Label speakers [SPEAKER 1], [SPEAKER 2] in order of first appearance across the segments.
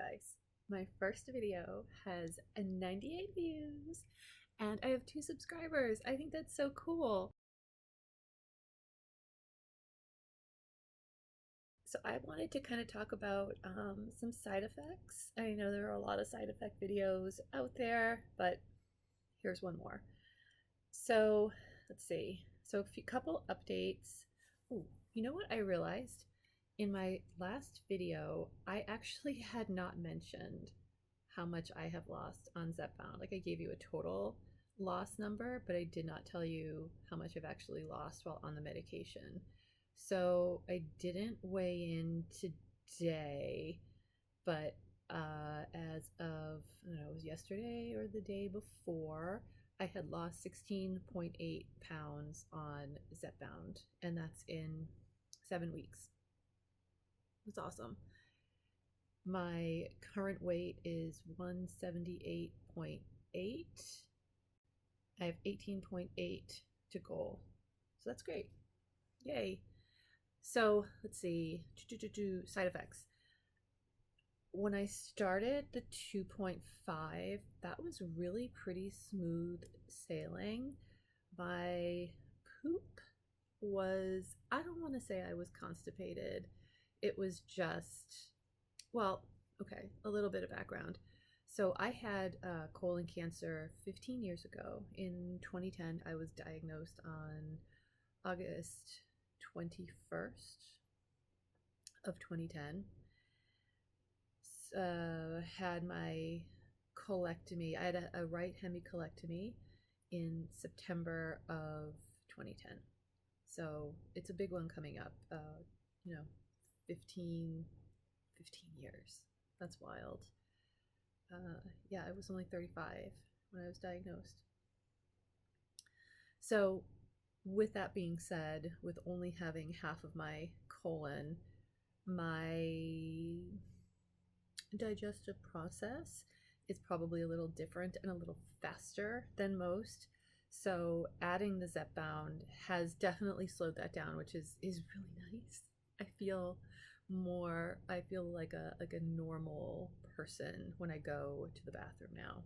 [SPEAKER 1] guys? My first video has 98 views and I have 2 subscribers. I think that's so cool. So I wanted to kind of talk about some side effects. I know there are a lot of side effect videos out there, but here's one more. So let's see. So a couple updates. Oh, you know what I realized? In my last video, I actually had not mentioned how much I have lost on Zepbound. Like I gave you a total loss number, but I did not tell you how much I've actually lost while on the medication. So I didn't weigh in today, but as of, I don't know, it was yesterday or the day before, I had lost 16.8 pounds on Zepbound, and that's in 7 weeks. It's awesome. My current weight is 178.8. I have 18.8 to goal. So that's great. Yay. So let's see. Side effects. When I started the 2.5, that was really pretty smooth sailing. My poop was, I don't want to say I was constipated. It was just, well, okay, a little bit of background. So I had colon cancer 15 years ago. In 2010, I was diagnosed on August 21st of 2010. Had my colectomy. I had a right hemicolectomy in September of 2010. So it's a big one coming up. 15 years. That's wild. Yeah, I was only 35 when I was diagnosed. So with that being said, with only having half of my colon, my digestive process is probably a little different and a little faster than most. So adding the Zepbound has definitely slowed that down, which is really nice. I feel like a normal person when I go to the bathroom now.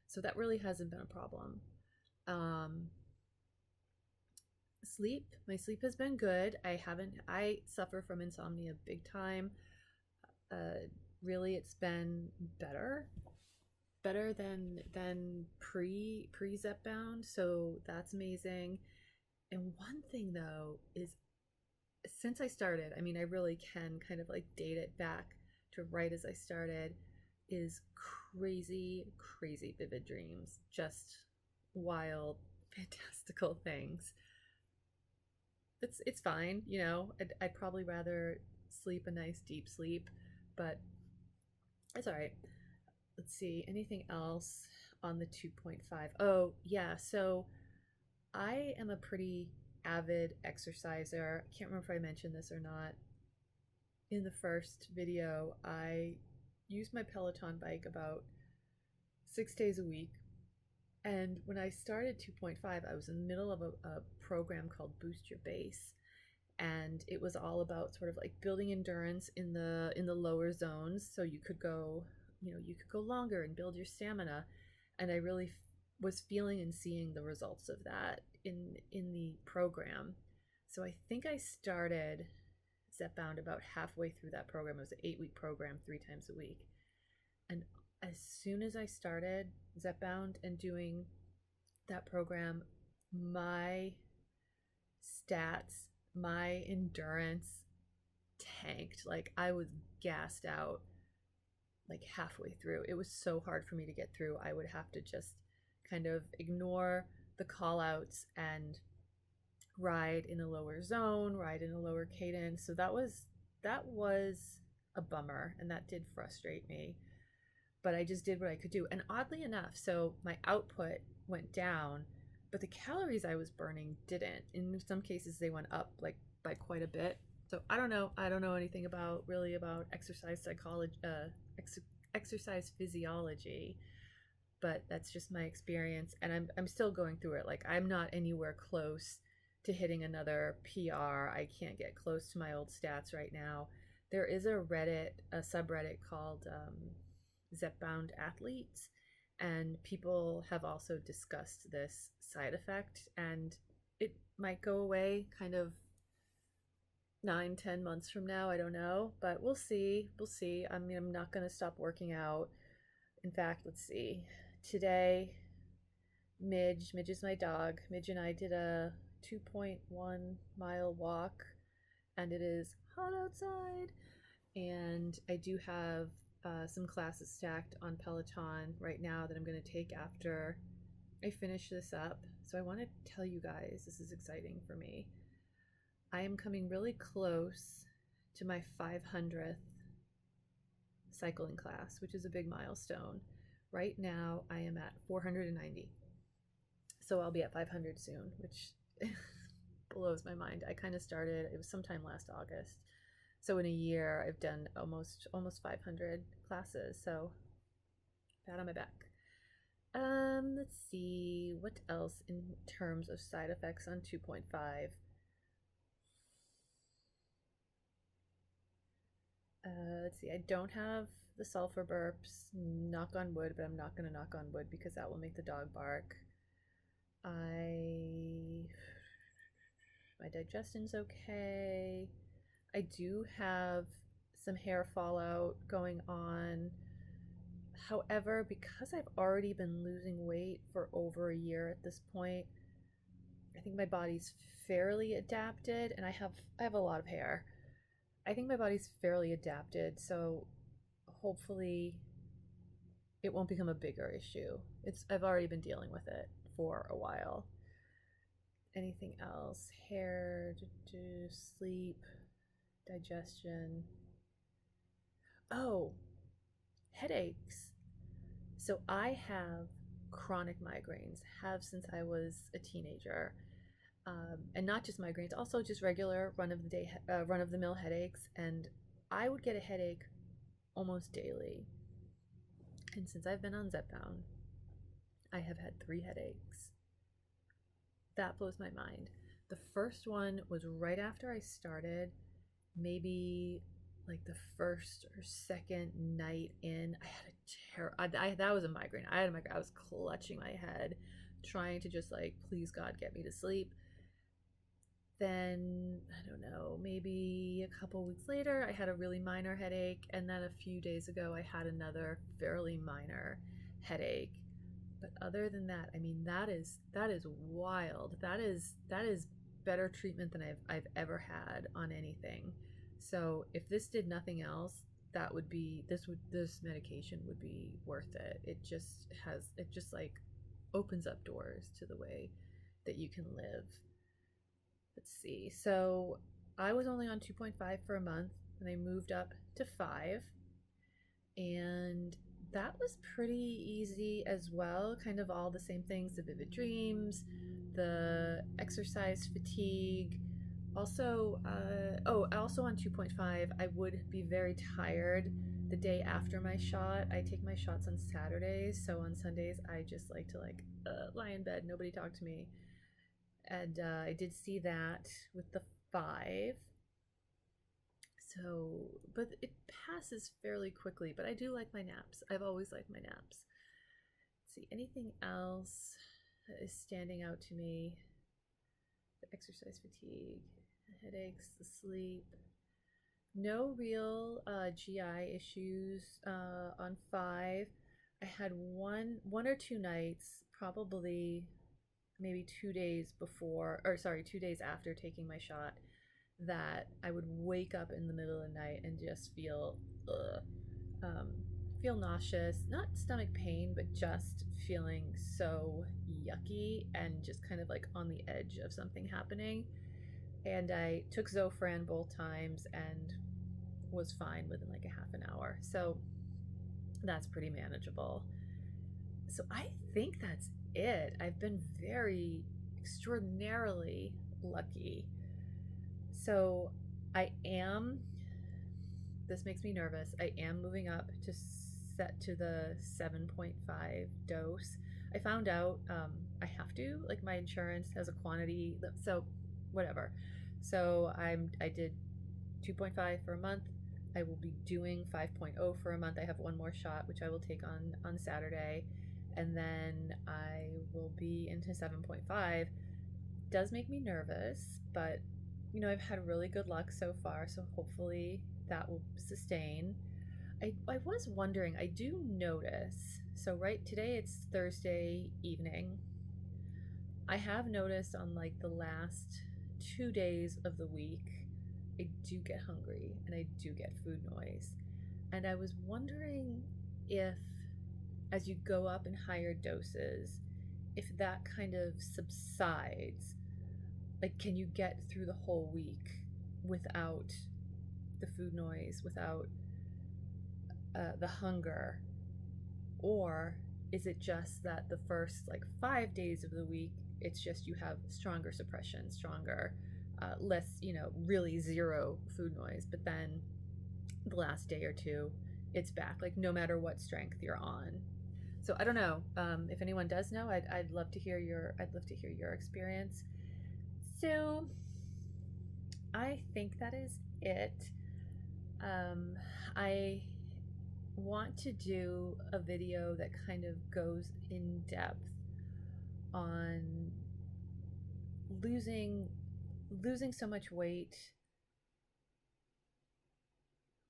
[SPEAKER 1] So that really hasn't been a problem. My sleep has been good. I suffer from insomnia big time. Really it's been better than pre Zepbound, so that's amazing. And one thing though is, since I started, I mean, I really can kind of like date it back to right as I started, is crazy vivid dreams, just wild fantastical things. It's fine, you know. I'd probably rather sleep a nice deep sleep, but it's all right. Let's see, anything else on the 2.5? Oh yeah, so I am a pretty avid exerciser. I can't remember if I mentioned this or not. In the first video, I use my Peloton bike about 6 days a week. And when I started 2.5, I was in the middle of a program called Boost Your Base. And it was all about sort of like building endurance in the lower zones, so you could go longer and build your stamina. And I really was feeling and seeing the results of that in the program. So I think I started Zepbound about halfway through that program. It was an 8-week program, 3 times a week. And as soon as I started Zepbound and doing that program, my stats, my endurance tanked. Like I was gassed out like halfway through. It was so hard for me to get through. I would have to just kind of ignore the call outs and ride in a lower zone, ride in a lower cadence. So that was a bummer, and that did frustrate me. But I just did what I could do. And oddly enough, so my output went down, but the calories I was burning didn't. In some cases they went up like by quite a bit. So I don't know anything about exercise psychology, exercise physiology, but that's just my experience, and I'm still going through it. Like I'm not anywhere close to hitting another PR. I can't get close to my old stats right now. There is a subreddit called Zepbound Athletes, and people have also discussed this side effect, and it might go away kind of 9, 10 months from now. I don't know, but we'll see. We'll see. I mean, I'm not going to stop working out. In fact, let's see. Today, Midge is my dog. Midge and I did a 2.1 mile walk, and it is hot outside. And I do have some classes stacked on Peloton right now that I'm going to take after I finish this up. So I want to tell you guys, this is exciting for me. I am coming really close to my 500th cycling class, which is a big milestone. Right now, I am at 490. So I'll be at 500 soon, which blows my mind. I kind of started, it was sometime last August. So in a year, I've done almost 500 classes. So pat on my back. Let's see what else in terms of side effects on 2.5. Let's see. I don't have the sulfur burps. Knock on wood, but I'm not going to knock on wood because that will make the dog bark. My digestion's okay. I do have some hair fallout going on. However, because I've already been losing weight for over a year at this point, I think my body's fairly adapted, and I have a lot of hair. I think my body's fairly adapted, so hopefully it won't become a bigger issue. I've already been dealing with it for a while. Anything else? Hair, sleep, digestion. Oh, headaches. So I have chronic migraines, have since I was a teenager. And not just migraines, also just regular run of the mill headaches. And I would get a headache almost daily. And since I've been on Zepbound, I have had 3 headaches. That blows my mind. The first one was right after I started, maybe like the first or second night in. I had a that was a migraine. I had a migraine. I was clutching my head, trying to just like, please God, get me to sleep. Then, I don't know, maybe a couple weeks later, I had a really minor headache. And then a few days ago, I had another fairly minor headache. But other than that, I mean, that is wild. That is better treatment than I've ever had on anything. So if this did nothing else, this medication would be worth it. It just like opens up doors to the way that you can live. Let's see. So I was only on 2.5 for a month, and I moved up to 5. And that was pretty easy as well. Kind of all the same things, the vivid dreams, the exercise fatigue. Also, also on 2.5, I would be very tired the day after my shot. I take my shots on Saturdays, so on Sundays, I just like to lie in bed, nobody talk to me. And I did see that with the 5. So, but it passes fairly quickly, but I do like my naps. I've always liked my naps. Let's see, anything else that is standing out to me? The exercise fatigue, the headaches, the sleep. No real GI issues on 5. I had one or 2 nights, probably maybe 2 days before, or sorry, 2 days after taking my shot, that I would wake up in the middle of the night and just feel nauseous, not stomach pain, but just feeling so yucky and just kind of like on the edge of something happening. And I took Zofran both times and was fine within like a half an hour. So that's pretty manageable. So I think that's it. I've been very extraordinarily lucky. So this makes me nervous. I am moving up to set to the 7.5 dose. I found out I have to, like, my insurance has a quantity, so whatever. So I did 2.5 for a month. I will be doing 5.0 for a month. I have one more shot, which I will take on Saturday, and then I will be into 7.5. Does make me nervous, but I've had really good luck so far, so hopefully that will sustain. I was wondering, I do notice, so right today it's Thursday evening. I have noticed on like the last 2 days of the week, I do get hungry and I do get food noise. And I was wondering if, as you go up in higher doses, if that kind of subsides. Like, can you get through the whole week without the food noise, without the hunger? Or is it just that the first like 5 days of the week, it's just you have stronger suppression, stronger, less, really zero food noise, but then the last day or two, it's back, like no matter what strength you're on. So I don't know. If anyone does know, I'd love to hear your experience. So I think that is it. I want to do a video that kind of goes in depth on losing so much weight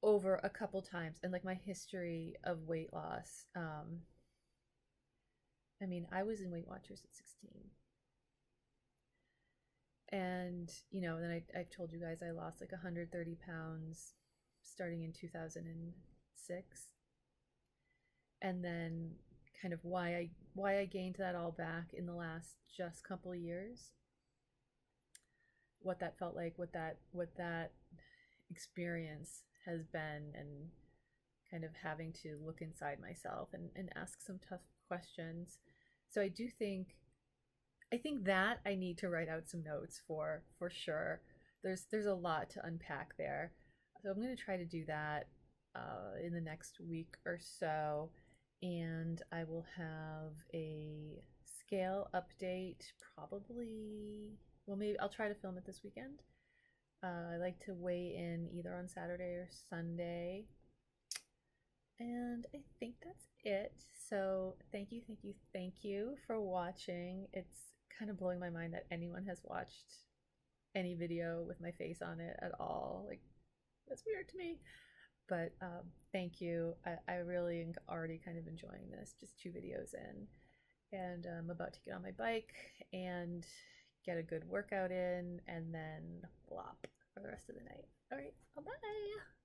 [SPEAKER 1] over a couple times and like my history of weight loss. I mean, I was in Weight Watchers at 16. And, then I've told you guys I lost like 130 pounds starting in 2006. And then kind of why I gained that all back in the last just couple of years. What that felt like, what that experience has been, and kind of having to look inside myself and ask some tough questions. So I think that I need to write out some notes for sure. There's a lot to unpack there. So I'm going to try to do that in the next week or so. And I will have a scale update probably, well, maybe I'll try to film it this weekend. I like to weigh in either on Saturday or Sunday. And I think that's it. So thank you for watching. It's kind of blowing my mind that anyone has watched any video with my face on it at all. Like, that's weird to me. But thank you. I really am already kind of enjoying this, just 2 videos in. And I'm about to get on my bike and get a good workout in, and then flop for the rest of the night. All right, bye-bye.